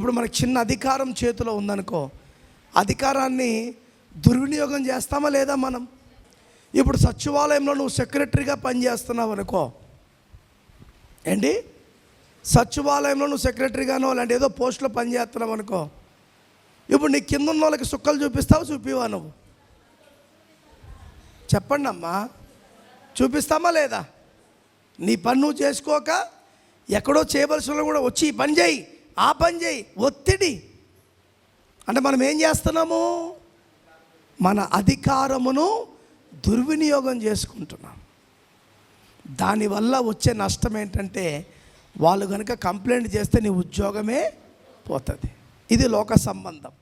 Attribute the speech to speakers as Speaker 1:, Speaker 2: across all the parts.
Speaker 1: ఇప్పుడు మనకు చిన్న అధికారం చేతిలో ఉందనుకో, అధికారాన్ని దుర్వినియోగం చేస్తామా లేదా మనం? ఇప్పుడు సచివాలయంలో నువ్వు సెక్రటరీగా పనిచేస్తున్నావు అనుకో, ఏంటి, సచివాలయంలో నువ్వు సెక్రటరీగానో అలాంటి ఏదో పోస్టులో పనిచేస్తున్నావు అనుకో, ఇప్పుడు నీ కింద ఉన్న వాళ్ళకి సుక్కలు చూపిస్తావు, చూపివా నువ్వు? చెప్పండి అమ్మా, చూపిస్తామా లేదా? నీ పని నువ్వు చేసుకోక ఎక్కడో చేయవలసిన కూడా వచ్చి ఈ పని చేయి, ఆ పని చేయి, ఒత్తిడి. అంటే మనం ఏం చేస్తున్నాము? మన అధికారమును దుర్వినియోగం చేసుకుంటున్నాం. దానివల్ల వచ్చే నష్టం ఏంటంటే, వాళ్ళు కనుక కంప్లైంట్ చేస్తే నీ ఉద్యోగమే పోతుంది. ఇది లోక సంబంధం.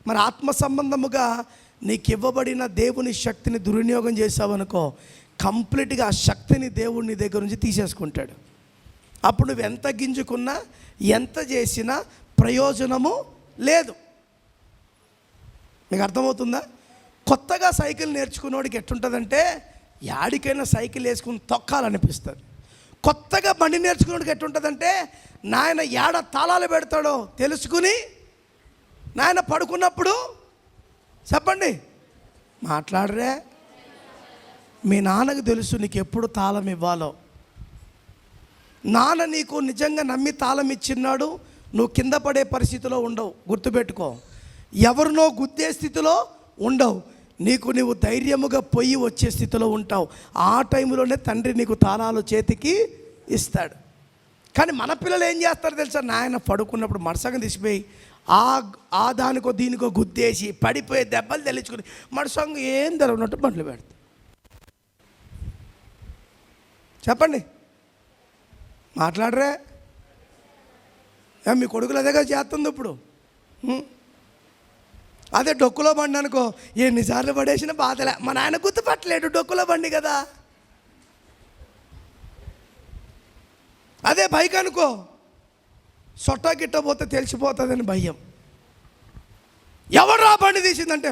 Speaker 1: మరి ఆత్మ సంబంధముగా నీకు ఇవ్వబడిన దేవుని శక్తిని దుర్వినియోగం చేసావనుకో, కంప్లీట్గా ఆ శక్తిని దేవుడు నీ దగ్గర నుంచి తీసేసుకుంటాడు. అప్పుడు నువ్వు ఎంత గింజుకున్నా ఎంత చేసినా ప్రయోజనము లేదు. మీకు అర్థమవుతుందా? కొత్తగా సైకిల్ నేర్చుకున్నవాడికి ఎట్టుంటుందంటే, యాడికైనా సైకిల్ వేసుకుని తొక్కాలనిపిస్తుంది. కొత్తగా బండి నేర్చుకున్నవాడికి ఎట్టుంటుందంటే, నాయన ఏడ తాళాలు పెడతాడో తెలుసుకుని నాయన పడుకున్నప్పుడు, చెప్పండి, మాట్లాడరే, మీ నాన్నకు తెలుసు నీకు ఎప్పుడు తాళం ఇవ్వాలో. నాన్న నీకు నిజంగా నమ్మి తాళం ఇచ్చిన్నాడు, నువ్వు కింద పడే పరిస్థితిలో ఉండవు. గుర్తుపెట్టుకో, ఎవరినో గుద్దే స్థితిలో ఉండవు. నీవు ధైర్యముగా పొయ్యి వచ్చే స్థితిలో ఉంటావు. ఆ టైంలోనే తండ్రి నీకు తాళాలు చేతికి ఇస్తాడు. కానీ మన పిల్లలు ఏం చేస్తారు తెలుసా? నాయన పడుకున్నప్పుడు మడసంగా తీసిపోయి ఆ దానికో దీనికో గుద్దేసి పడిపోయే దెబ్బలు తెల్చుకుని మడసంగా ఏం తెలవనట్టు బండ్లు పెడతారు. చెప్పండి, మాట్లాడరే. మీ కొడుకులు అదేగా చేస్తుంది ఇప్పుడు. అదే డొక్కులో బండి అనుకో, ఎన్నిసార్లు పడేసిన బాధలే. మా నాయన గుర్తుపట్టలేడు, డొక్కులో బండి కదా. అదే బైక్ అనుకో, సొట్టా గిట్ట పోతే తెలిసిపోతుందని భయం. ఎవరు రా బండి తీసిందంటే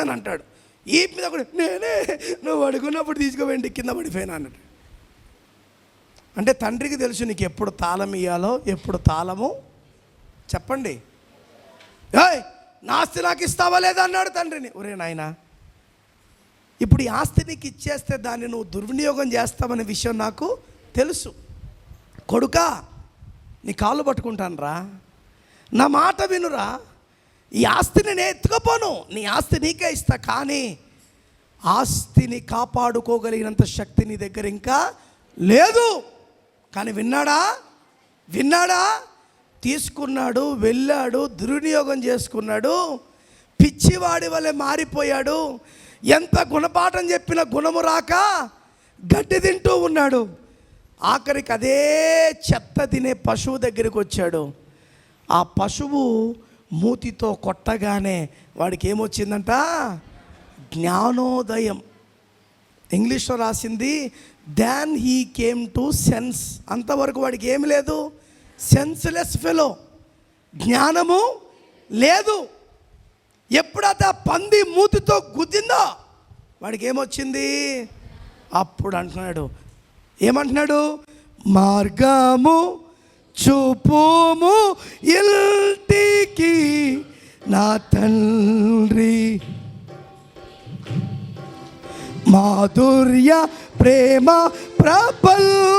Speaker 1: అని అంటాడు. ఈ మీద కూడా నేనే, నువ్వు అడుగున్నప్పుడు తీసుకోవేంటి, కింద పడిపోయినా అన్నట్టు. అంటే తండ్రికి తెలుసు నీకు ఎప్పుడు తాళం ఇవ్వాలో, ఎప్పుడు తాళము. చెప్పండి, ఏయ్ నా ఆస్తి నాకు ఇస్తావా లేదా అన్నాడు తండ్రిని. ఒరే నాయనా, ఇప్పుడు ఈ ఆస్తి నీకు ఇచ్చేస్తే దాన్ని నువ్వు దుర్వినియోగం చేస్తావనే విషయం నాకు తెలుసు. కొడుకా, నీ కాళ్ళు పట్టుకుంటాను రా, నా మాట వినురా. ఈ ఆస్తిని నేను ఎత్తుకపోను, నీ ఆస్తి నీకే ఇస్తా. కానీ ఆస్తిని కాపాడుకోగలిగినంత శక్తి నీ దగ్గర ఇంకా లేదు. కానీ విన్నాడా? తీసుకున్నాడు, వెళ్ళాడు, దుర్వినియోగం చేసుకున్నాడు, పిచ్చివాడి వలె మారిపోయాడు. ఎంత గుణపాఠం చెప్పిన గుణము రాక గడ్డి తింటూ ఉన్నాడు. ఆఖరికి అదే చెత్త తినే పశువు దగ్గరికి వచ్చాడు. ఆ పశువు మూతితో కొట్టగానే వాడికి ఏమొచ్చిందంట? జ్ఞానోదయం. ఇంగ్లీష్లో రాసింది than he came to sense. అంతవరకు వాడికి ఏమి లేదు, సెన్స్లెస్ ఫెలో, జ్ఞానము లేదు. ఎప్పుడైతే ఆ పంది మూతితో గుద్దిందో వాడికి ఏమొచ్చింది? అప్పుడు ఏమంటున్నాడు? మార్గము చూపుము ఇంటికి నా తండ్రి, మాధుర్య ప్రేమ ప్రపంచము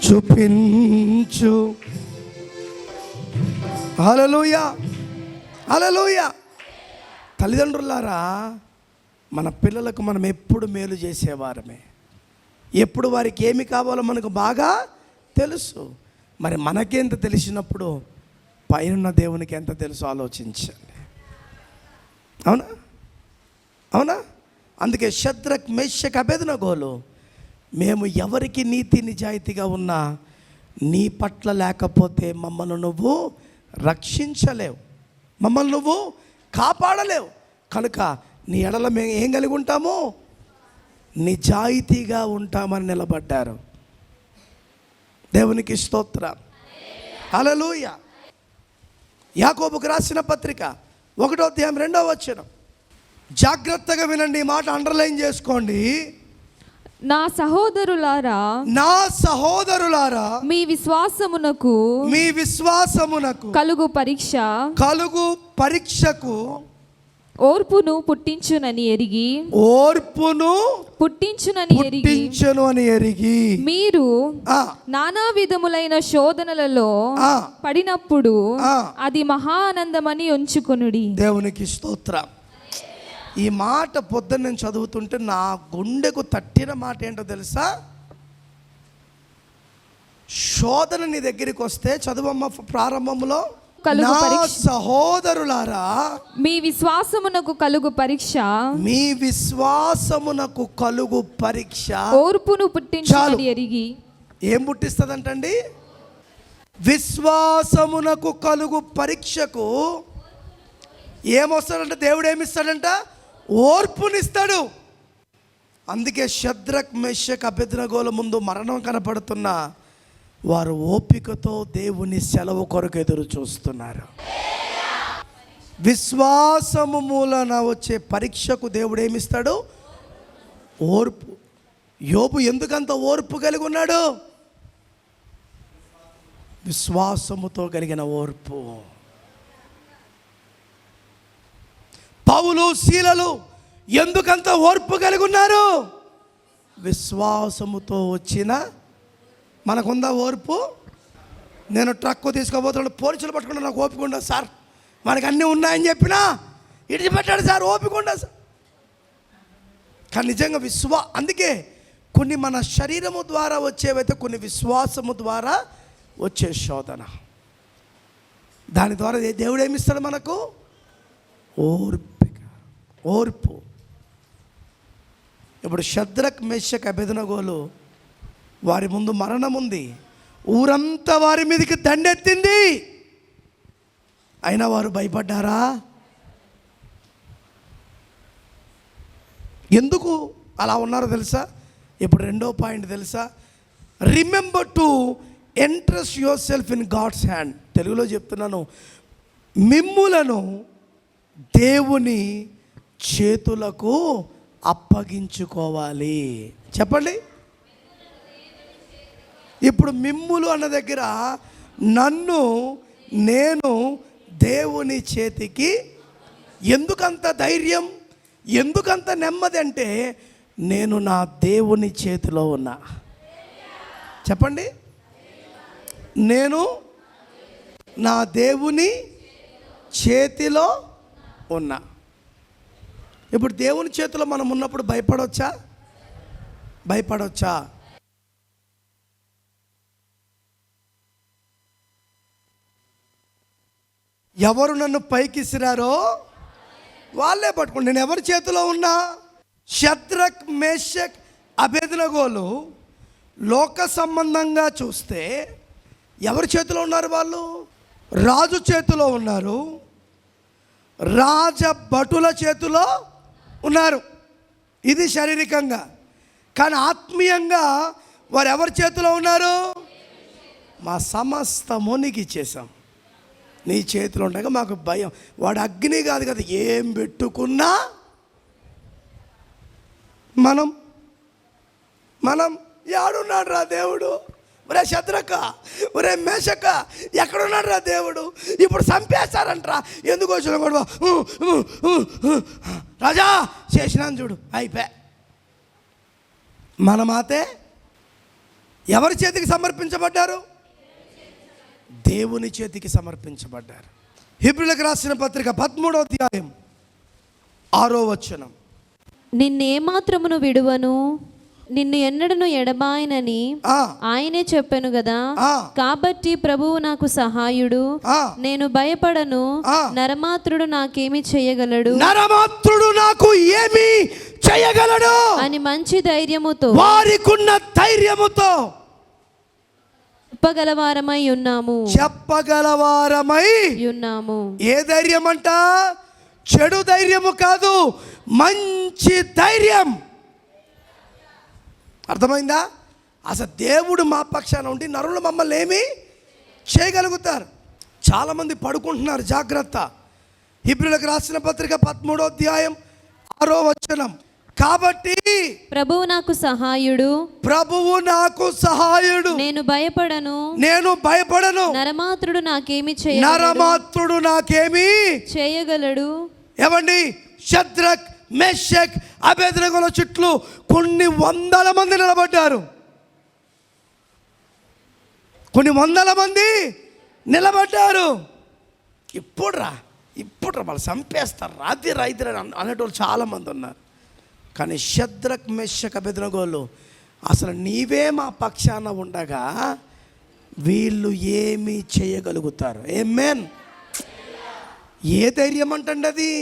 Speaker 1: చూపించు. హల్లెలూయా, హల్లెలూయా. తల్లిదండ్రులారా, మన పిల్లలకు మనం ఎప్పుడు మేలు చేసేవారమే. ఎప్పుడు వారికి ఏమి కావాలో మనకు బాగా తెలుసు. మరి మనకెంత తెలిసినప్పుడు పైన దేవునికి ఎంత తెలుసు ఆలోచించండి. అవునా? అందుకే షద్రక్, మేషక్, అబేద్నెగోలు, మేము ఎవరికి నీతి నిజాయితీగా ఉన్నా నీ పట్ల లేకపోతే మమ్మల్ని నువ్వు రక్షించలేవు, మమ్మల్ని నువ్వు కాపాడలేవు. కనుక నీ ఎడల మేము ఏం కలిగి ఉంటాము? నిజాయితీగా ఉంటామని నిలబడ్డారు. దేవునికి స్తోత్రం, హల్లెలూయా. యాకోబుకు రాసిన పత్రిక 1వ అధ్యాయం 2వ వచనం. జాగ్రత్తగా వినండి, ఈ మాట అండర్లైన్ చేసుకోండి.
Speaker 2: నా సహోదరులారా,
Speaker 1: నా సహోదరులారా,
Speaker 2: మీ విశ్వాసమునకు
Speaker 1: కలుగు పరీక్షకు
Speaker 2: ఓర్పును పుట్టించునని ఎరిగి మీరు నానా విధములైన శోధనలలో పడినప్పుడు అది మహా ఆనందమని ఎంచుకొనుడి.
Speaker 1: దేవునికి స్తోత్రం. ఈ మాట పొద్దున్న నేను చదువుతుంటే నా గుండెకు తట్టిన మాట ఏంటో తెలుసా? శోధన నీ దగ్గరికి వస్తే, చదువమ్మ ప్రారంభంలో, నా సహోదరులారా,
Speaker 2: మీ విశ్వాసమునకు కలుగు పరీక్ష ఓర్పును పుట్టించునని ఎరిగి.
Speaker 1: ఏం పుట్టిస్తుందంటండి? విశ్వాసమునకు కలుగు పరీక్షకు ఏమొస్తాడంట? దేవుడు ఏమిస్తాడంట? ఓర్పునిస్తాడు. అందుకే షద్రక్, మెషక్, అబేద్నెగోల ముందు మరణం కనపడుతున్న వారు ఓపికతో దేవుని సెలవు కొరకు ఎదురు చూస్తున్నారు. విశ్వాసము మూలన వచ్చే పరీక్షకు దేవుడు ఏమిస్తాడు? ఓర్పు. యోబు ఎందుకంత ఓర్పు కలిగి ఉన్నాడు? విశ్వాసముతో కలిగిన ఓర్పు. పౌలు, శీలలు ఎందుకంత ఓర్పు కలిగి ఉన్నారు? విశ్వాసముతో వచ్చిన. మనకుందా ఓర్పు? నేను ట్రక్కు తీసుకోబోతున్నాడు, పోలీసులు పట్టుకుంటా, నాకు ఓపిక ఉండదు సార్, మనకు అన్నీ ఉన్నాయని చెప్పినా ఇడిచిపెట్టాడు సార్, ఓపిక ఉండదు సార్. కానీ నిజంగా అందుకే కొన్ని మన శరీరము ద్వారా వచ్చేవైతే, కొన్ని విశ్వాసము ద్వారా వచ్చే శోధన. దాని ద్వారా దేవుడు ఏమిస్తాడు మనకు? ఓర్పు. ఇప్పుడు షద్రక్, మెషక్, అబేద్నెగోలు వారి ముందు మరణం ఉంది, ఊరంతా వారి మీదకి దండెత్తింది, అయినా వారు భయపడ్డారా? ఎందుకు అలా ఉన్నారో తెలుసా? ఇప్పుడు రెండో పాయింట్ తెలుసా? Remember to entrust yourself in God's hand. తెలుగులో చెప్తున్నాను, మిమ్ములను దేవుని చేతులకు అప్పగించుకోవాలి. చెప్పండి. ఇప్పుడు మిమ్ములు అన్న దగ్గర నేను దేవుని చేతికి. ఎందుకంత ధైర్యం, ఎందుకంత నెమ్మది అంటే, నేను నా దేవుని చేతిలో ఉన్నా. చెప్పండి. నేను నా దేవుని చేతిలో ఉన్నా. ఇప్పుడు దేవుని చేతిలో మనం ఉన్నప్పుడు భయపడొచ్చా? ఎవరు నన్ను పైకి ఇసిరారో వాళ్ళే పట్టుకోండి. నేను ఎవరి చేతిలో ఉన్నా? షద్రక్, మేషక్, అబేద్నెగోలు లోక సంబంధంగా చూస్తే ఎవరి చేతిలో ఉన్నారు? వాళ్ళు రాజు చేతిలో ఉన్నారు, రాజభటుల చేతిలో ఉన్నారు. ఇది శారీరకంగా. కానీ ఆత్మీయంగా వారు ఎవరి చేతిలో ఉన్నారు? మా సమస్తము నీకు ఇచ్చేసాం, నీ చేతిలో ఉండగా మాకు భయం. వాడు అగ్ని కాదు కదా, ఏం పెట్టుకున్నా మనం యాడున్నాడు రా దేవుడు? ఒరే షద్రక, ఒరే మేషక, ఎక్కడున్నాడు రా దేవుడు? ఇప్పుడు చంపేస్తారంటరా, ఎందుకు వచ్చిన గొడవ? రాజా చేసినాను చూడు, అయిపోయా. మన మాతే ఎవరి చేతికి సమర్పించబడ్డారు? దేవుని చేతికి సమర్పించబడ్డారు. హెబ్రీయులకు రాసిన పత్రిక 13వ అధ్యాయం 6వ వచనం.
Speaker 2: నిన్నేమాత్రమును విడువను, నిన్ను ఎన్నడను ఎడబాయనని ఆయనే చెప్పాను కదా. కాబట్టి ప్రభువు నాకు సహాయుడు, నేను భయపడను. నరమాత్రుడు నాకేమి చేయగలడు?
Speaker 1: నరమాత్రుడు నాకు ఏమి చేయగలడు
Speaker 2: అని మంచి ధైర్యముతో,
Speaker 1: వారికున్న ధైర్యముతో
Speaker 2: చెప్పగలవారమై ఉన్నాము.
Speaker 1: ఏ ధైర్యం అంట? చెడు ధైర్యము కాదు, మంచి ధైర్యం. అర్థమైందా? అసలు దేవుడు మా పక్షాన ఉండి నరులు మమ్మల్ని ఏమి చేయగలుగుతారు? చాలామంది పడుకుంటున్నారు, జాగ్రత్త. హెబ్రీయులకు రాసిన పత్రిక 13వ అధ్యాయం 6వ వచనం. కాబట్టి
Speaker 2: ప్రభువు నాకు సహాయుడు,
Speaker 1: ప్రభువు నాకు సహాయుడు,
Speaker 2: నేను భయపడను, నరమాత్రుడు నాకేమి చేయగలడు.
Speaker 1: ఏమండి, షద్రక్ మెషక్ అబేద్నెగోల చుట్టూ కొన్ని వందల మంది నిలబడ్డారు. ఇప్పుడు వాళ్ళు చంపేస్తారు, రాత్రి అనేటోళ్ళు చాలామంది ఉన్నారు. కానీ షద్రక్ మెషక్ అబేద్నెగోలు అసలు నీవే మా పక్షాన ఉండగా వీళ్ళు ఏమి చేయగలుగుతారు? ఆమేన్. ఏ ధైర్యం అంటండి అది?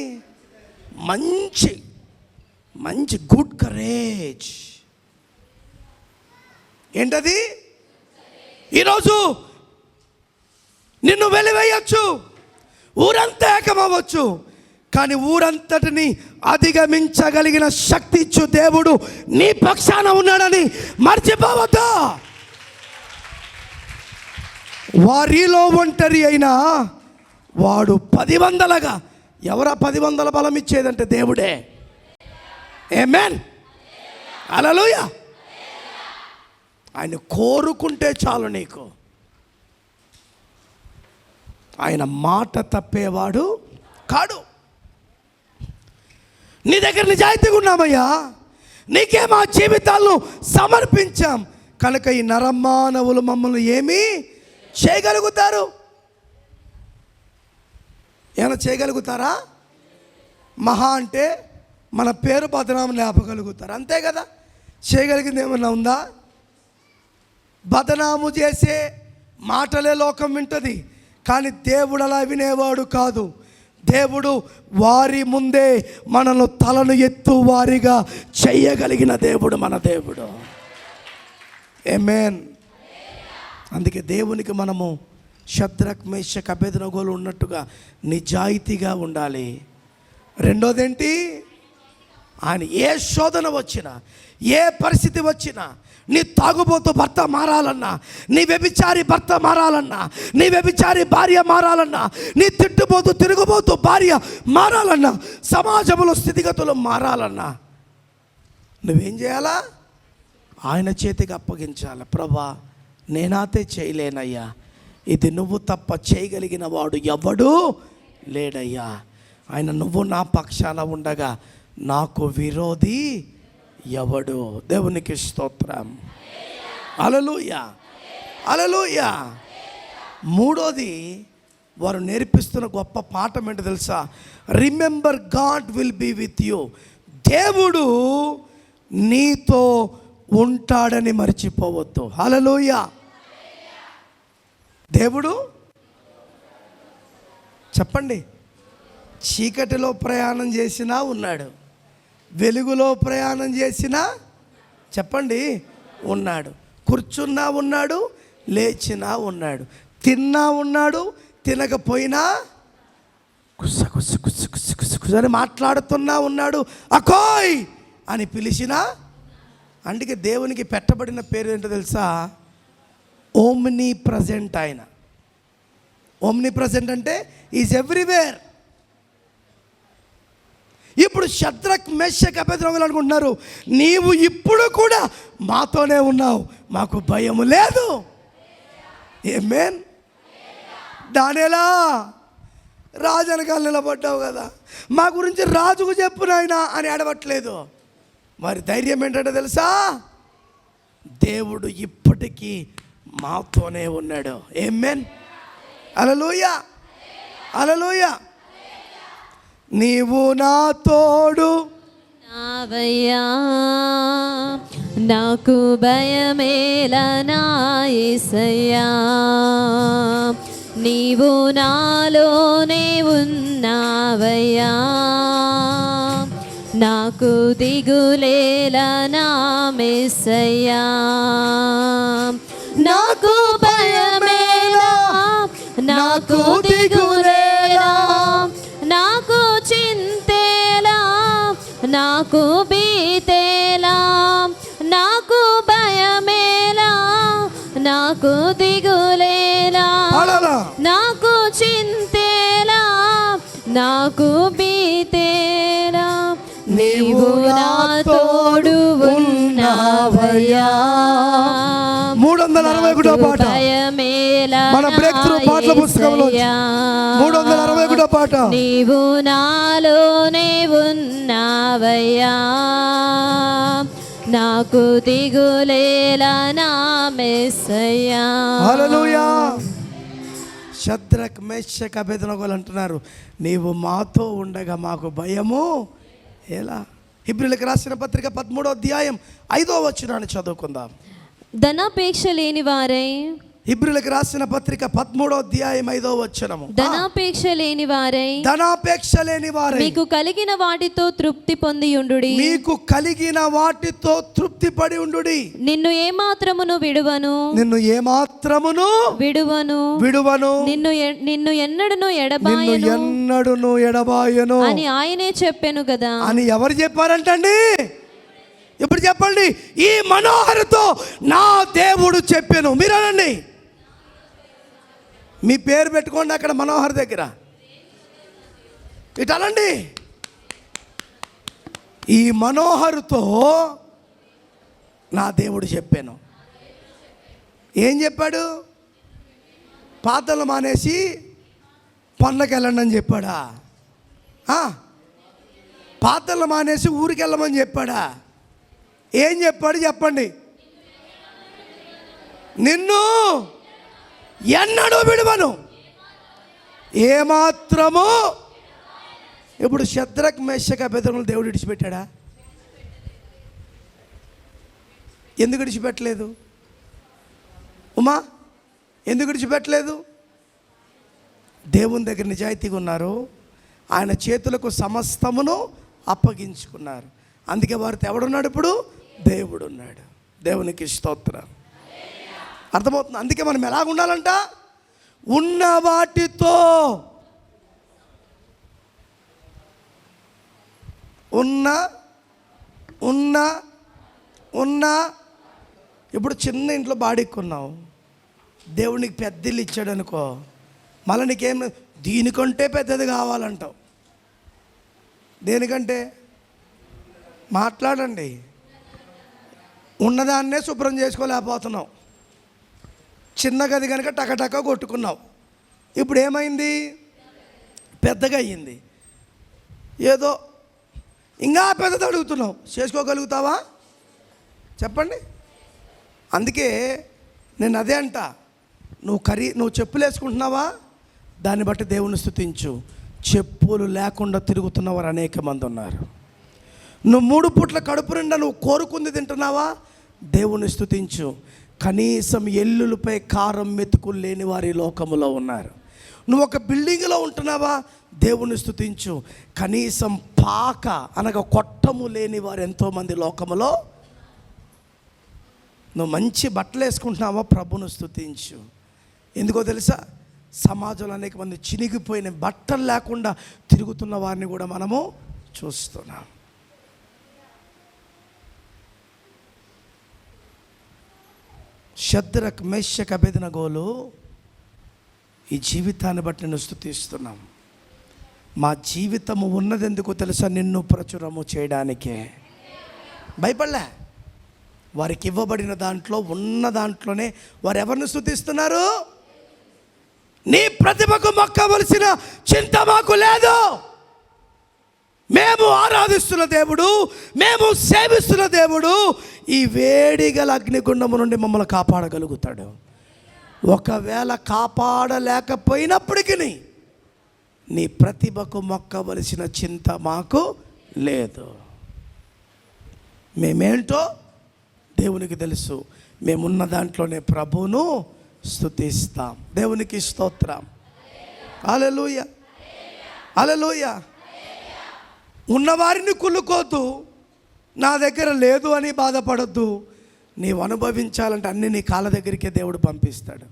Speaker 1: మంచి గుడ్ కరేజ్. ఏంటది? ఈరోజు నిన్ను వెలివేయచ్చు, ఊరంతా ఏకమవ్వచ్చు, కానీ ఊరంతటిని అధిగమించగలిగిన శక్తి ఇచ్చు దేవుడు నీ పక్షాన ఉన్నాడని మర్చిపోవద్దు. వారిలో ఒంటరి అయినా వాడు 10 ఎవరా 10 బలం ఇచ్చేదంటే దేవుడే. ఆమేన్. హల్లెలూయా. ఆయన కోరుకుంటే చాలు నీకు. ఆయన మాట తప్పేవాడు కాడు. నీ దగ్గర నిజాయితీగా ఉన్నామయ్యా, నీకే మా జీవితాలను సమర్పించాం కనుక ఈ నరమానవులు మమ్మల్ని ఏమీ చేయగలుగుతారు? ఏమైనా చేయగలుగుతారా? మహా అంటే మన పేరు బదనామం లేపగలుగుతారు, అంతే కదా. చేయగలిగింది ఏమన్నా ఉందా? బదనాము చేసే మాటలే లోకం వింటది, కానీ దేవుడు అలా వినేవాడు కాదు. దేవుడు వారి ముందే మనను తలను ఎత్తు వారిగా చెయ్యగలిగిన దేవుడు మన దేవుడు. ఆమేన్. అందుకే దేవునికి మనము షద్రక్ మేషక్ అబేద్నెగోలు ఉన్నట్టుగా నిజాయితీగా ఉండాలి. రెండోదేంటి? ఆయన ఏ శోధన వచ్చినా, ఏ పరిస్థితి వచ్చినా, నీ తాగుబోతు భర్త మారాలన్నా, నీ వ్యభిచారి భర్త మారాలన్నా, నీ వ్యభిచారి భార్య మారాలన్నా, నీ తిరుగుబోతు భార్య మారాలన్నా, సమాజంలో స్థితిగతులు మారాలన్నా నువ్వేం చేయాలా? ఆయన చేతికి అప్పగించాలి. ప్రభా, నేనాతే చేయలేనయ్యా, ఇది నువ్వు తప్ప చేయగలిగిన వాడు ఎవడూ లేడయ్యా. ఆయన నువ్వు నా పక్షాన ఉండగా నాకు విరోధి ఎవడు? దేవునికి స్తోత్రం. హల్లెలూయా, హల్లెలూయా. మూడోది వారు నేర్పిస్తున్న గొప్ప పాఠం ఏంటో తెలుసా? Remember God will be with you. దేవుడు నీతో ఉంటాడని మర్చిపోవద్దు. హల్లెలూయా. దేవుడు చెప్పండి, చీకటిలో ప్రయాణం చేసినా ఉన్నాడు, వెలుగులో ప్రయాణం చేసినా చెప్పండి ఉన్నాడు, కూర్చున్నా ఉన్నాడు, లేచినా ఉన్నాడు, తిన్నా ఉన్నాడు, తినకపోయినా అని మాట్లాడుతున్నా ఉన్నాడు, అకోయ్ అని పిలిచినా. అందుకే దేవునికి పెట్టబడిన పేరు ఏంటో తెలుసా? Omni present. ఆయన ఓమ్ని ప్రజెంట్ అంటే ఈజ్ ఎవ్రీవేర్. ఇప్పుడు షద్రక్ మెషక్ అబేద్నెగోలు అనుకుంటున్నారు, నీవు ఇప్పుడు కూడా మాతోనే ఉన్నావు, మాకు భయము లేదు. ఆమేన్. దానియేలా, రాజనకాలు నిలబడ్డావు కదా, మా గురించి రాజుకు చెప్పు నాయనా అని అడవట్లేదు. మరి ధైర్యం ఏంటంటే తెలుసా? దేవుడు ఇప్పటికీ మాతోనే ఉన్నాడు. ఆమేన్. హల్లెలూయా, హల్లెలూయా. నీవు నా తోడు
Speaker 2: నావయ్యా, నాకు భయమేలా నా యేసయ్యా, నీవు నాలోనే ఉన్నావయ్యా, నాకు దిగులేలా నా మెస్సయ్యా, నాకు భయమేలా, నాకు దిగులేలా, నాకు చింతేలా, నాకు భీతేలా, నాకు భయమేలా, నాకు దిగులేలా, నాకు చింతేలా, నాకు భీతేలా, నీవు నా తోడు ఉన్నావయ్యా.
Speaker 1: 361వ పాట మన బ్రేక్ త్రూ పాటల పుస్తకంలో 361వ పాట.
Speaker 2: నీవు నాలోనే ఉన్నావయ్యా, నాకు దిగులేలా నా మెస్సయ్యా.
Speaker 1: హల్లెలూయా. షద్రక్ మేషక్ అబేద్నెగోలు అంటున్నారు, నీవు మాతో ఉండగా మాకు భయము ఎలా. హెబ్రీయులకు రాసిన పత్రిక 13వ అధ్యాయం 5వ వచనాన్ని చదువుకుందాం.
Speaker 2: ధనాపేక్ష లేని వారై,
Speaker 1: హెబ్రీయులకు రాసిన పత్రిక 13వ అధ్యాయం 5వ వచనము.
Speaker 2: ధనాపేక్ష లేని వారై,
Speaker 1: ధనాపేక్ష లేని వారై,
Speaker 2: మీకు కలిగిన వాటితో తృప్తి పొందియుండుడి.
Speaker 1: మీకు కలిగిన వాటితో తృప్తి పడి ఉండుడి.
Speaker 2: నిన్ను ఏమాత్రమును విడువను,
Speaker 1: నిన్ను ఏమాత్రమును
Speaker 2: విడువను,
Speaker 1: విడువను,
Speaker 2: నిన్ను ఎన్నడును
Speaker 1: నిన్ను
Speaker 2: ఎడబాయను
Speaker 1: ఎన్నడును ఎడబాయను
Speaker 2: అని ఆయనే చెప్పాను కదా.
Speaker 1: అని ఎవరు చెప్పారంటండి? ఇప్పుడు చెప్పండి. ఈ మనోహరతో నా దేవుడు చెప్పాను. మీరు అనండి, మీ పేరు పెట్టుకోండి అక్కడ మనోహర్ దగ్గర, ఇటు అనండి. ఈ మనోహరుతో నా దేవుడు చెప్పాను. ఏం చెప్పాడు? పాతలు మానేసి పనులకు వెళ్ళండి అని చెప్పాడా? పాతలు మానేసి ఊరికి వెళ్ళమని చెప్పాడా? ఏం చెప్పాడు చెప్పండి? నిన్ను ఎన్నడూ విడువను, ఏమాత్రము. ఇప్పుడు షద్రక్ మేషక్ అబేద్నెగోలు దేవుడు విడిచిపెట్టాడా? ఎందుకు విడిచిపెట్టలేదు? ఉమా, ఎందుకు విడిచిపెట్టలేదు? దేవుని దగ్గర నిజాయితీగా ఉన్నారు, ఆయన చేతులకు సమస్తమును అప్పగించుకున్నారు. అందుకే వారితో ఎవడున్నాడు? ఇప్పుడు దేవుడు ఉన్నాడు. దేవునికి స్తోత్రం. అర్థమవుతుంది? అందుకే మనం ఎలాగ ఉండాలంట? ఉన్న వాటితో, ఉన్న ఉన్న ఉన్న ఇప్పుడు చిన్న ఇంట్లో బాడెక్కున్నావు, దేవునికి పెద్ద ఇల్లు ఇచ్చాడు అనుకో, మళ్ళీ నీకేం దీనికంటే పెద్దది కావాలంటావు. దేనికంటే? మాట్లాడండి. ఉన్నదాన్నే శుభ్రం చేసుకోలేకపోతున్నావు. చిన్న గది కనుక టకటక కొట్టుకున్నావు. ఇప్పుడు ఏమైంది? పెద్దగా అయ్యింది. ఏదో ఇంకా పెద్దది అడుగుతున్నావు. చేసుకోగలుగుతావా చెప్పండి? అందుకే నేను అదే అంట, నువ్వు చెప్పులు వేసుకుంటున్నావా? దాన్ని బట్టి దేవుని స్తుతించు. చెప్పులు లేకుండా తిరుగుతున్నవారు అనేక మంది ఉన్నారు. నువ్వు 3 పూట్ల కడుపు నిండా నువ్వు కోరుకుంది తింటున్నావా? దేవుని స్తుతించు. కనీసం ఎల్లులపై కారం మెతుకులు లేని వారి లోకములో ఉన్నారు. నువ్వు ఒక బిల్డింగ్లో ఉంటున్నావా? దేవుని స్తుతించు. కనీసం పాక అనగా కొట్టము లేని వారు ఎంతోమంది లోకములో. నువ్వు మంచి బట్టలు వేసుకుంటున్నావా? ప్రభును స్తుతించు. ఎందుకో తెలుసా? సమాజంలో అనేక మంది చినిగిపోయిన బట్టలు లేకుండా తిరుగుతున్న వారిని కూడా మనము చూస్తున్నాం. షద్రక్ మేషక్ అబేద్నెగోలు ఈ జీవితాన్ని బట్టి నేను స్తుతిస్తున్నాం. మా జీవితము ఉన్నది ఎందుకు తెలుసా? నిన్ను ప్రచురము చేయడానికే. భయపడలే. వారికి ఇవ్వబడిన దాంట్లో ఉన్న దాంట్లోనే వారు ఎవరిని స్తుతిస్తున్నారు? నీ ప్రతిభకు మొక్కవలసిన చింత మాకు లేదు. మేము ఆరాధిస్తున్న దేవుడు, మేము సేవిస్తున్న దేవుడు ఈ వేడిగల అగ్నిగుండము నుండి మమ్మల్ని కాపాడగలుగుతాడు. ఒకవేళ కాపాడలేకపోయినప్పటికీ నీ ప్రతిభకు మొక్కవలసిన చింత మాకు లేదు. మేమేంటో దేవునికి తెలుసు. మేమున్న దాంట్లోనే ప్రభువును స్తుతిస్తాం. దేవునికి స్తోత్రం. హల్లెలూయా, హల్లెలూయా. ఉన్నవారిని కుళ్ళుకోద్దు, నా దగ్గర లేదు అని బాధపడద్దు. నీవు అనుభవించాలంటే అన్నీ నీ కాళ్ళ దగ్గరికే దేవుడు పంపిస్తాడు.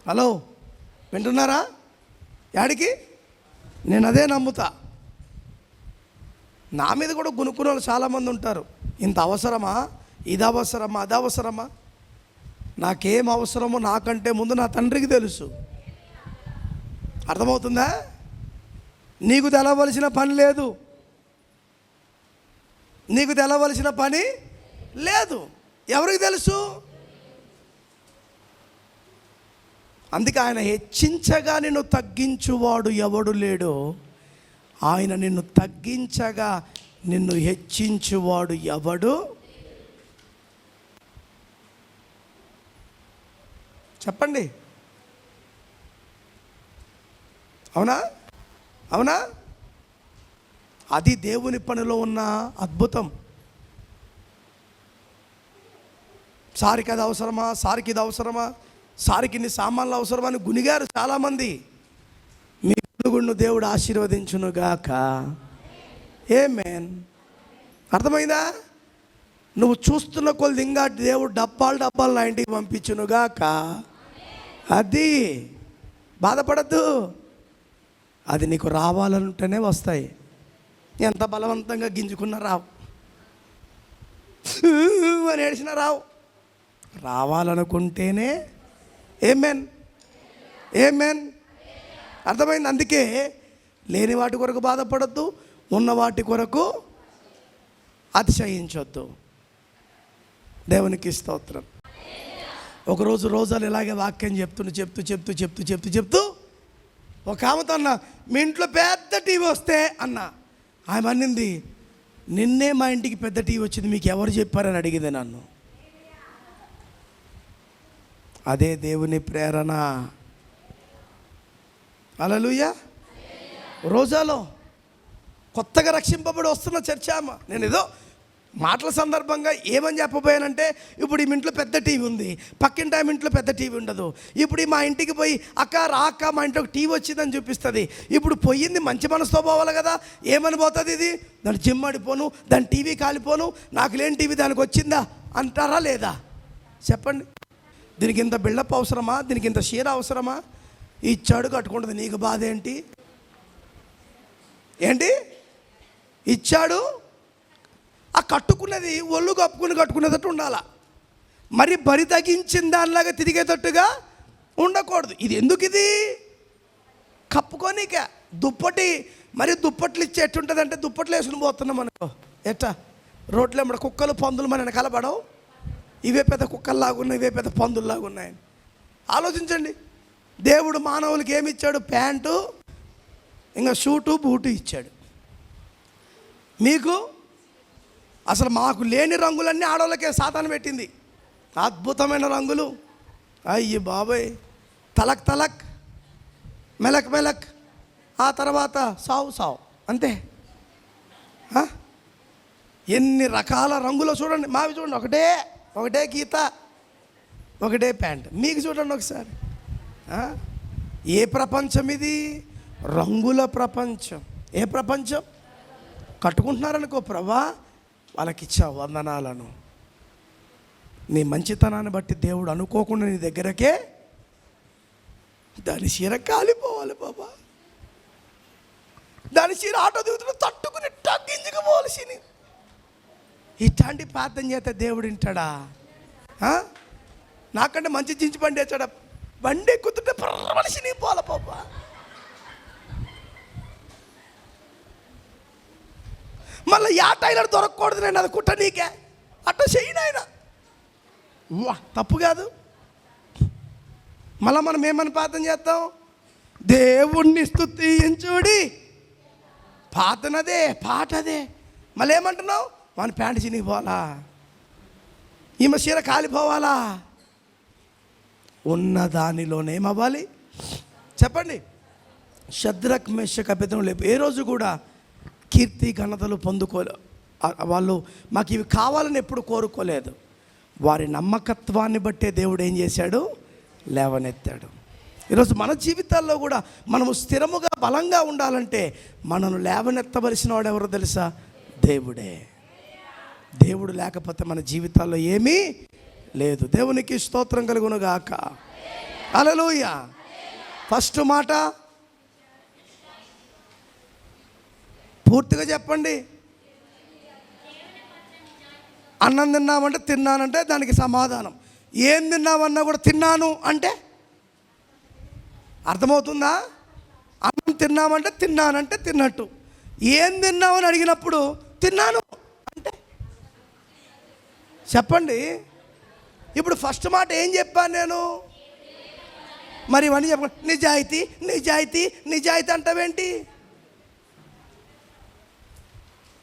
Speaker 1: హలో, వింటున్నారా? యాడికి? నేను అదే నమ్ముతా. నా మీద కూడా గునుక్కునే వాళ్ళు చాలామంది ఉంటారు. ఇంత అవసరమా, ఇది అవసరమా, అది అవసరమా? నాకేం అవసరమో నాకంటే ముందు నా తండ్రికి తెలుసు. అర్థమవుతుందా? నీకు తెలవలసిన పని లేదు. నీకు తెలవలసిన పని లేదు. ఎవరికి తెలుసు? అందుకే ఆయన హెచ్చించగా నిన్ను తగ్గించువాడు ఎవడు లేడు, ఆయన నిన్ను తగ్గించగా నిన్ను హెచ్చించువాడు ఎవడు? చెప్పండి, అవునా? అవునా? అది దేవుని పనిలో ఉన్న అద్భుతం. సారికి అది అవసరమా, సారికి ఇది అవసరమా, సారికి ఇన్ని సామాన్లు అవసరమా అని గునిగారు చాలామంది. మీ గుడుగుండు దేవుడు ఆశీర్వదించునుగాక. ఆమేన్. అర్థమైందా? నువ్వు చూస్తున్న కొద్ది ఇంకా దేవుడు డబ్బాలు నా ఇంటికి పంపించునుగాక. అది బాధపడద్దు, అది నీకు రావాలంటేనే వస్తాయి. ఎంత బలవంతంగా గింజుకున్నా రావు, అని ఏడిచినా రావు. రావాలనుకుంటేనే. ఆమేన్. ఆమేన్. అర్థమైంది? అందుకే లేని వాటి కొరకు బాధపడద్దు, ఉన్న వాటి కొరకు అతిశయించొద్దు. దేవునికి స్తోత్రం. ఒకరోజు రోజాలు ఇలాగే వాక్యం చెప్తూ ఒక ఆమెతో అన్న, మీ ఇంట్లో పెద్ద టీవీ వస్తే అన్న. ఆమె అన్నింది, నిన్నే మా ఇంటికి పెద్ద టీవీ వచ్చింది, మీకు ఎవరు చెప్పారని అడిగింది నన్ను. అదే దేవుని ప్రేరణ. హల్లెలూయా. రోజాలో కొత్తగా రక్షింపబడి వస్తున్న చర్చ ఆమె. నేను ఏదో మాటల సందర్భంగా ఏమని చెప్పబోయానంటే, ఇప్పుడు ఈ ఇంట్లో పెద్ద టీవీ ఉంది, పక్కింటి ఆమె ఇంట్లో పెద్ద టీవీ ఉండదు. ఇప్పుడు మా ఇంటికి పోయి అక్క రాక్క మా ఇంట్లో టీవీ వచ్చిందని చూపిస్తుంది. ఇప్పుడు పోయింది మంచి మనసుతో పోవాలి కదా. ఏమని పోతుంది ఇది? దాని జిమ్మడిపోను, దాని టీవీ కాలిపోను, నాకు లేని టీవీ దానికి వచ్చిందా అంటారా లేదా? చెప్పండి. దీనికి ఇంత బిల్డప్ అవసరమా? దీనికి ఇంత షేర్ అవసరమా? ఇచ్చాడు కట్టుకుంటుంది, నీకు బాధ ఏంటి? ఏంటి ఇచ్చాడు? ఆ కట్టుకున్నది ఒళ్ళు కట్టుకునేటట్టు ఉండాలా, మరి బరి తగ్గించిన దానిలాగా తిరిగేటట్టుగా ఉండకూడదు. ఇది ఎందుకు? ఇది కప్పుకోనిక. దుప్పటి మరి దుప్పట్లు ఇచ్చి ఎట్టుంటుంది అంటే, దుప్పట్లు వేసుకుని పోతున్నాం అనుకో, ఎట్టా రోడ్లు ఏమన్నా కుక్కలు పందులు మన వెనకాల పడవు. ఇవే పెద్ద కుక్కల్లాగా ఉన్నాయి, ఇవే పెద్ద పందుల్లాగా ఉన్నాయని ఆలోచించండి. దేవుడు మానవులకి ఏమి ఇచ్చాడు? ప్యాంటు, ఇంకా షూటు, బూటు ఇచ్చాడు. మీకు అసలు మాకు లేని రంగులన్నీ ఆడవాళ్ళకే సాతాను పెట్టింది. అద్భుతమైన రంగులు. అయ్యి బాబాయ్, తలక్ తలక్, మెలక్ మెలక్, ఆ తర్వాత సావు అంతే. ఎన్ని రకాల రంగులో చూడండి. మావి చూడండి, ఒకటే గీత, ఒకటే ప్యాంట్. మీకు చూడండి ఒకసారి. ఏ ప్రపంచం ఇది? రంగుల ప్రపంచం. ఏ ప్రపంచం? కట్టుకుంటున్నారనుకో, ప్రభా వాళ్ళకి ఇచ్చా వందనాలను. నీ మంచితనాన్ని బట్టి దేవుడు అనుకోకుండా నీ దగ్గరకే దాని చీర కాలిపోవాలి బాబా. దాని చీర ఆటో దిగుతున్న తట్టుకుని తగ్గించుకోవాల్సింది. ఇట్లాంటి ప్రార్థన చేస్తే దేవుడు వింటాడా? నాకంటే మంచి జించి బండి వేసాడా? బండి ఎక్కుతుంటే మనిషి నీ పోవాలి బాబా. మళ్ళీ యా టైలర్ దొరకకూడదు, నేను అది కుట్ట నీకే అట్ట చెయ్యి నాయన. వా, తప్పు కాదు. మళ్ళీ మనం ఏమని ప్రార్థన చేస్తాం? దేవుణ్ణి స్తుతించుడి, పాతనదే పాటదే. మళ్ళీ ఏమంటున్నావు? మన ప్యాంటు చినిగిపోవాలా, ఈమె చీర కాలిపోవాలా? ఉన్న దానిలోనేమవ్వాలి? చెప్పండి. షద్రక్ మేషక్ అబేద్నెగో లేపు ఏ రోజు కూడా కీర్తి ఘనతలు పొందుకోలేదు. వాళ్ళు మాకు ఇవి కావాలని ఎప్పుడు కోరుకోలేదు. వారి నమ్మకత్వాన్ని బట్టే దేవుడు ఏం చేశాడు? లేవనెత్తాడు. ఈరోజు మన జీవితాల్లో కూడా మనము స్థిరముగా బలంగా ఉండాలంటే మనను లేవనెత్తవలసిన వాడు ఎవరో తెలుసా? దేవుడే. దేవుడు లేకపోతే మన జీవితాల్లో ఏమీ లేదు. దేవునికి స్తోత్రం కలుగును గాక. హల్లెలూయా. ఫస్ట్ మాట పూర్తిగా చెప్పండి. అన్నం తిన్నామంటే తిన్నానంటే దానికి సమాధానం. ఏం తిన్నామన్నా కూడా తిన్నాను అంటే అర్థమవుతుందా? అన్నం తిన్నామంటే తిన్నానంటే తిన్నట్టు. ఏం తిన్నామని అడిగినప్పుడు తిన్నాను అంటే చెప్పండి. ఇప్పుడు ఫస్ట్ మాట ఏం చెప్పాను నేను? మరి ఇవన్నీ చెప్పండి. నిజాయితీ నిజాయితీ నిజాయితీ అంటావేంటి?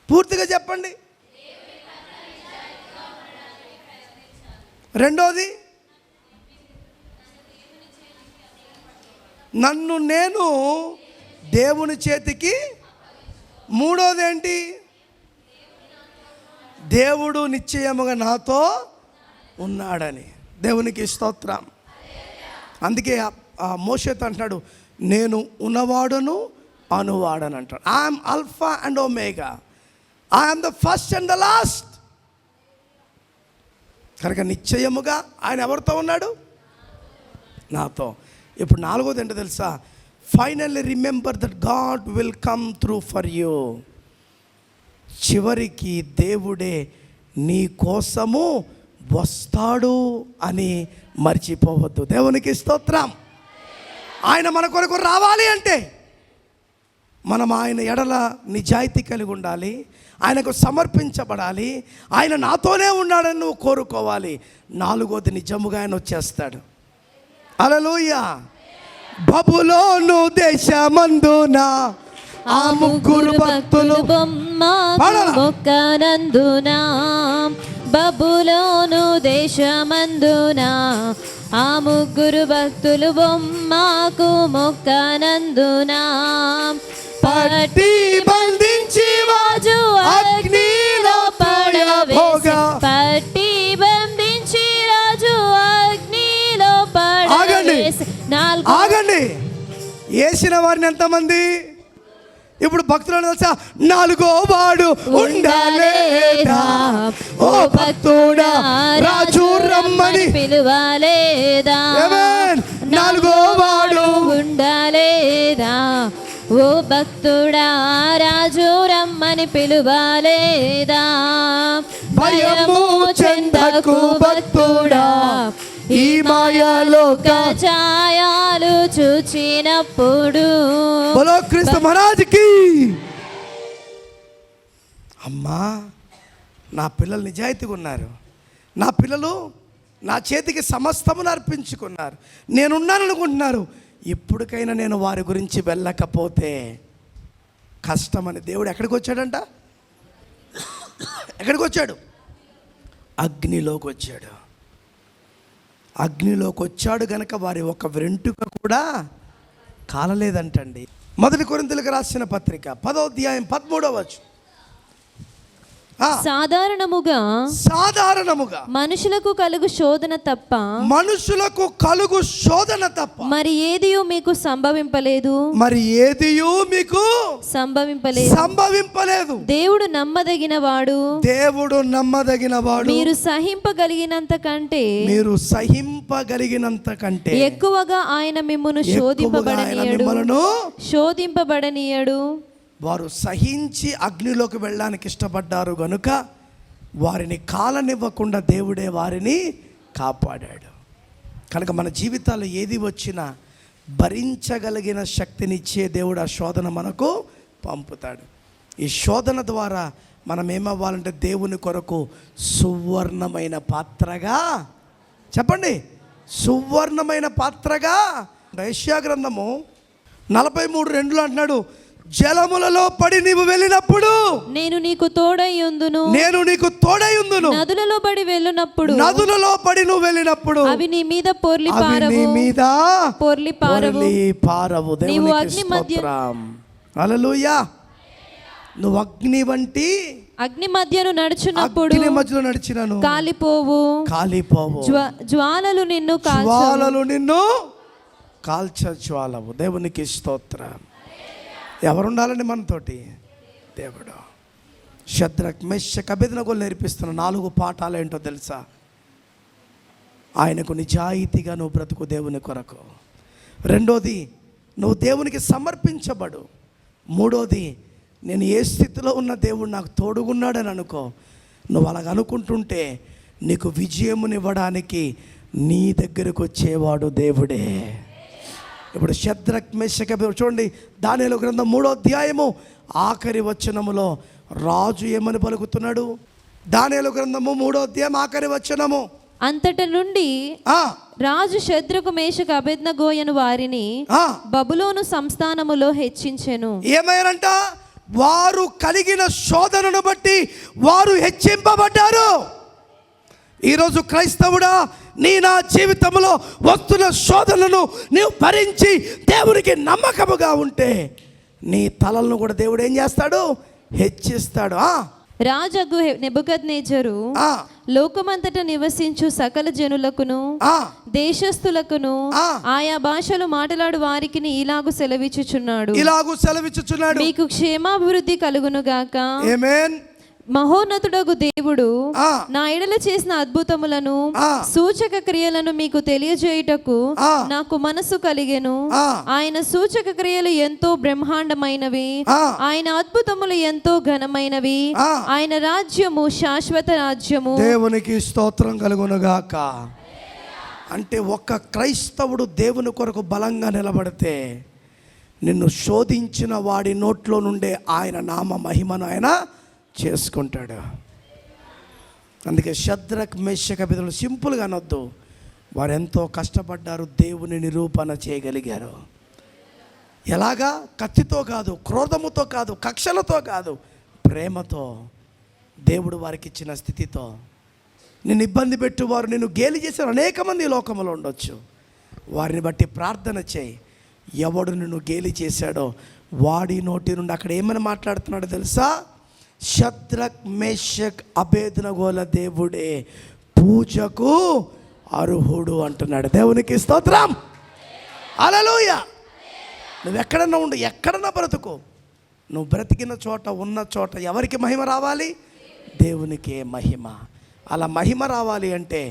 Speaker 1: పూర్తిగా చెప్పండి. రెండోది, నన్ను నేను దేవుని చేతికి. మూడోది ఏంటి? దేవుడు నిశ్చయముగా నాతో ఉన్నాడని. దేవునికి స్తోత్రం. అందుకే మోషేతో అంటున్నాడు, నేను ఉన్నవాడును అనువాడని అంటాడు. I'm alpha and omega, I'm the first and the last. కనుక నిశ్చయముగా ఆయన ఎవరితో ఉన్నాడు? నాతో. ఇప్పుడు నాలుగోది ఏంటో తెలుసా? Finally remember that God will come through for you. చివరికి దేవుడే నీ కోసము వస్తాడు అని మర్చిపోవద్దు. దేవునికి స్తోత్రం. ఆయన మన కొరకు రావాలి అంటే మనం ఆయన ఎడల నిజాయితీ కలిగి ఉండాలి, ఆయనకు సమర్పించబడాలి. ఆయన నాతోనే ఉన్నాడని నువ్వు కోరుకోవాలి. నాలుగోది, నిజముగా ఆయన వచ్చేస్తాడు. హల్లెలూయా. బబులోను దేశమందున ఆ ముగ్గురు భక్తులు
Speaker 2: మొక్కనందున, బబులోను దేశమందున ఆ ముగ్గురు భక్తులు బొమ్మకు మొక్కనందున,
Speaker 1: పట్టి బంధించి
Speaker 2: రాజు అగ్నిలో పడవేసి, పట్టి బంధించి రాజు అగ్నిలో పడవేసి.
Speaker 1: ఆగండి. వేసిన వారిని ఎంతమంది? ఇప్పుడు భక్తులను తెలుసా? నాలుగో వాడు ఉండాలేదా? ఓ భక్తుడా రాజు రమ్మని
Speaker 2: పిలువాలేదా?
Speaker 1: నాలుగో వాడు
Speaker 2: ఉండాలేదా? ఓ భక్తుడా రాజు రమ్మని పిలువాలేదా? భయము చెందకు భక్తుడా, ఈ మాయాలోక ఛాయలు చూచినప్పుడు.
Speaker 1: బోలో క్రీస్తు మహారాజుకి. అమ్మా, నా పిల్లలు నిజాయితీగా ఉన్నారు, నా పిల్లలు నా చేతికి సమస్తమును అర్పించుకున్నారు, నేనున్నాను అనుకుంటున్నారు. ఇప్పటికైనా నేను వారి గురించి వెళ్ళకపోతే కష్టమని దేవుడు ఎక్కడికి వచ్చాడంట? ఎక్కడికి వచ్చాడు? అగ్నిలోకి వచ్చాడు. అగ్నిలోకి వచ్చాడు గనక వారి ఒక వెంట్రుక కూడా కాలలేదంటండి. 1 కొరింథీయులకు రాసిన పత్రిక 10వ అధ్యాయం 13వ వచనం.
Speaker 2: సాధారణముగా మనుషులకు కలుగు శోధన తప్ప మరి ఏదియు మీకు సంభవింపలేదు. దేవుడు నమ్మదగిన వాడు. మీరు సహింపగలిగినంత కంటే ఎక్కువగా ఆయన మిమ్మును శోధింపబడనీయడు.
Speaker 1: వారు సహించి అగ్నిలోకి వెళ్ళడానికి ఇష్టపడ్డారు గనుక వారిని కాలనివ్వకుండా దేవుడే వారిని కాపాడాడు. కనుక మన జీవితాల్లో ఏది వచ్చినా భరించగలిగిన శక్తినిచ్చే దేవుడు ఆ శోధన మనకు పంపుతాడు. ఈ శోధన ద్వారా మనం ఏమవ్వాలంటే దేవుని కొరకు సువర్ణమైన పాత్రగా, చెప్పండి, సువర్ణమైన పాత్రగా. యెషయా గ్రంథము 43:2 అంటున్నాడు, జలములలో పడి నీవు వెళ్ళినప్పుడు
Speaker 2: నేను నీకు తోడైయుందును.
Speaker 1: నదులలో
Speaker 2: పడి వెళ్ళినప్పుడు
Speaker 1: నువ్వు వెళ్ళినప్పుడు
Speaker 2: అవి నీ మీద పొర్లి పారవు. నీవు అగ్ని
Speaker 1: హల్లెలూయా. నువ్వు అగ్ని మధ్యను నడిచినను
Speaker 2: కాలిపోవు. జ్వాలలు నిన్ను
Speaker 1: కాల్చు. దేవునికి స్తోత్రం. ఎవరుండాలండి మనతోటి? దేవుడు. షద్రక్, మెషక్, అబేద్నెగోలు నేర్పిస్తున్న 4 పాఠాలు ఏంటో తెలుసా? ఆయనకు నిజాయితీగా నువ్వు బ్రతుకు దేవుని కొరకు. రెండోది, నువ్వు దేవునికి సమర్పించబడు. మూడోది, నేను ఏ స్థితిలో ఉన్న దేవుడు నాకు తోడుగున్నాడని అనుకో. నువ్వు అలాగ అనుకుంటుంటే నీకు విజయమునివ్వడానికి నీ దగ్గరకు వచ్చేవాడు దేవుడే. ఇప్పుడు షద్రక్, మెషక్, చూడండి, దానియేలు గ్రంథం 3వ అధ్యాయము ఆఖరి వచనములో రాజు ఏమని పలుకుతున్నాడు? దానియేలు గ్రంథము 3వ అధ్యాయం ఆఖరి వచనము.
Speaker 2: అంతట నుండి
Speaker 1: ఆ
Speaker 2: రాజు శద్రకు మేషకు అబేద్నెగోయను వారిని
Speaker 1: ఆ
Speaker 2: బబులోను సంస్థానములో హెచ్చించెను.
Speaker 1: ఏమైనంట? వారు కలిగిన శోధనను బట్టి వారు హెచ్చింపబడ్డారు. ఈరోజు క్రైస్తవుడా, నా జీవితంలో వస్తున్న శోధనలను నీవు భరించి దేవునికి నమ్మకముగా ఉంటే నీ తలలను కూడా దేవుడు ఏం చేస్తాడు? హెచ్చిస్తాడు.
Speaker 2: రాజగు నెబుకద్నెజరు లోకమంతటా నివసించు సకల జనులకును దేశస్థులకును ఆయా భాషలు మాట్లాడు వారికి ఇలాగు సెలవిచ్చుచున్నాడు. మీకు క్షేమాభివృద్ధి కలుగును గాక.
Speaker 1: ఆమేన్.
Speaker 2: మహోన్నతుడగు దేవుడు నా ఎడల చేసిన అద్భుతములను సూచక క్రియలను మీకు తెలియజేయుటకు నాకు మనసు కలిగెను. ఆయన సూచక క్రియలు ఎంతో బ్రహ్మాండమైనవి, ఆయన అద్భుతములు ఎంతో ఘనమైనవి, ఆయన రాజ్యము శాశ్వత రాజ్యము.
Speaker 1: దేవునికి స్తోత్రం కలుగునుగాక. అంటే ఒక్క క్రైస్తవుడు దేవుని కొరకు బలంగా నిలబడితే నిన్ను శోధించిన వాడి నోట్లో నుండే ఆయన నామ మహిమను ఆయన చేసుకుంటాడు. అందుకే షద్రక్ మేషక్ అబేద్నెగోలు సింపుల్గా అనొద్దు, వారు ఎంతో కష్టపడ్డారు, దేవుని నిరూపణ చేయగలిగారు. ఎలాగా? కత్తితో కాదు, క్రోధముతో కాదు, కక్షలతో కాదు, ప్రేమతో, దేవుడు వారికి ఇచ్చిన స్థితితో. నిన్ను ఇబ్బంది పెట్టువారు, నిన్ను గేలి చేసిన అనేక మంది ఈ లోకంలో ఉండొచ్చు. వారిని బట్టి ప్రార్థన చేయి. ఎవడు నిన్ను గేలి చేశాడో వాడి నోటి నుండి అక్కడ ఏమని మాట్లాడుతున్నాడో తెలుసా? షద్రక్ మేషక్ అబేద్నెగోల దేవుడే పూజకు అర్హుడు అంటున్నాడు. దేవునికి స్తోత్రం. హల్లెలూయా. నువ్వు ఎక్కడన్నా ఉండు, ఎక్కడన్నా బ్రతుకు, నువ్వు బ్రతికిన చోట, ఉన్న చోట ఎవరికి మహిమ రావాలి? దేవునికే మహిమ. అలా మహిమ రావాలి అంటే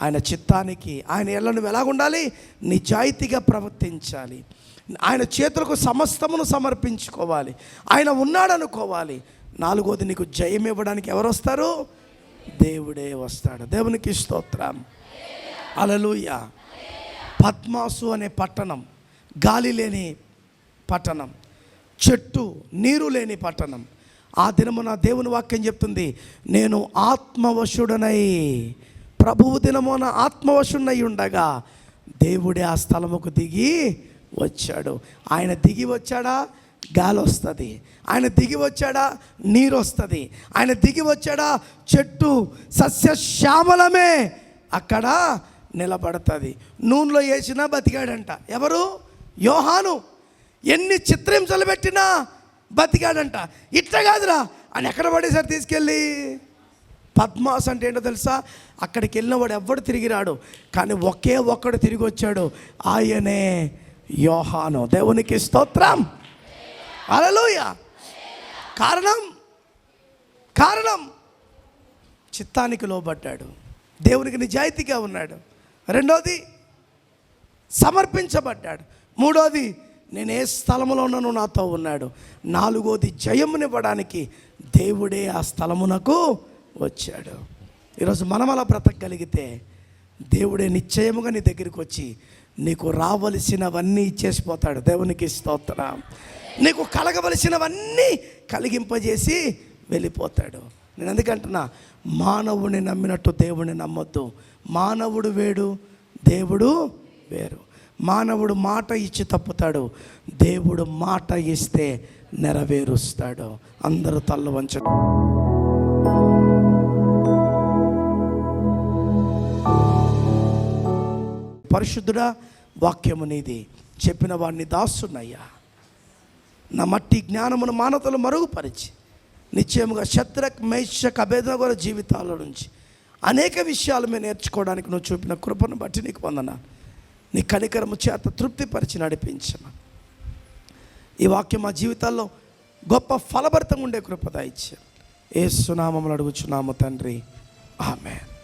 Speaker 1: ఆయన చిత్తానికి, ఆయన ఎల్ల నువ్వు ఎలాగుండాలి? నిజాయితీగా ప్రవర్తించాలి. ఆయన చేతులకు సమస్తమును సమర్పించుకోవాలి. ఆయన ఉన్నాడనుకోవాలి. 4వది, నీకు జయం ఇవ్వడానికి ఎవరు వస్తారు? దేవుడే వస్తాడు. దేవునికి స్తోత్రం. హల్లెలూయా. పద్మాసు అనే పట్టణం, గాలి లేని పట్టణం, చెట్టు నీరు లేని పట్టణం. ఆ దినమున దేవుని వాక్యం చెప్తుంది, నేను ఆత్మవశుడనై, ప్రభువు దినమున ఆత్మవశుడనై ఉండగా దేవుడే ఆ స్థలముకు దిగి వచ్చాడు. ఆయన దిగి వచ్చాడా? గాలి వస్తుంది. ఆయన దిగి వచ్చాడా? నీరు వస్తుంది. ఆయన దిగి వచ్చాడా? చెట్టు సస్యశ్యామలమే అక్కడ నిలబడుతుంది. నూనెలో వేసినా బతికాడంట. ఎవరు? యోహాను. ఎన్ని చిత్రహింసలు పెట్టినా బతికాడంట. ఇట్లా కాదురా అని ఎక్కడ పడేసారి తీసుకెళ్ళి. పద్మాస్ అంటే ఏంటో తెలుసా? అక్కడికి వెళ్ళినవాడు ఎవ్వడు తిరిగి రాడు, కానీ ఒకే ఒక్కడు తిరిగి వచ్చాడు, ఆయనే యోహాను. దేవునికి స్తోత్రం. హల్లెలూయా. కారణం చిత్తానికి లోబడ్డాడు, దేవునికి నిజాయితీగా ఉన్నాడు. 2వది, సమర్పించబడ్డాడు. 3వది, నేను ఏ స్థలములో ఉన్నానో నాతో ఉన్నాడు. 4వది, జయమునివ్వడానికి దేవుడే ఆ స్థలమునకు వచ్చాడు. ఈరోజు మనం అలా బ్రతకగలిగితే దేవుడే నిశ్చయముగా నీ దగ్గరికి వచ్చి నీకు రావలసినవన్నీ ఇచ్చేసిపోతాడు. దేవునికి స్తోత్రం. నీకు కలగవలసినవన్నీ కలిగింపజేసి వెళ్ళిపోతాడు. నేను ఎందుకంటున్నా, మానవుని నమ్మినట్టు దేవుని నమ్మొద్దు. మానవుడు వేడు, దేవుడు వేరు. మానవుడు మాట ఇచ్చి తప్పుతాడు, దేవుడు మాట ఇస్తే నెరవేరుస్తాడు. అందరూ తల్ల వంచండి. పరిశుద్ధుడా, వాక్యము నీది, చెప్పిన వాడిని దాసున్నయ్యా. నా మట్టి జ్ఞానమును మానవతలు మరుగుపరిచి నిశ్చయముగా షద్రక్ మేషక్ అబేద్నెగోల జీవితాల నుంచి అనేక విషయాలు మేము నేర్చుకోవడానికి నువ్వు చూపిన కృపను బట్టి నీకు వందనాలు. నీ కనికరము చేత తృప్తిపరిచి నడిపించమా. ఈ వాక్యం మా జీవితాల్లో గొప్ప ఫలభరితంగా ఉండే కృప దయచేయండి. యేసు నామములో అడుగుచున్నాము తండ్రి, ఆమేన్.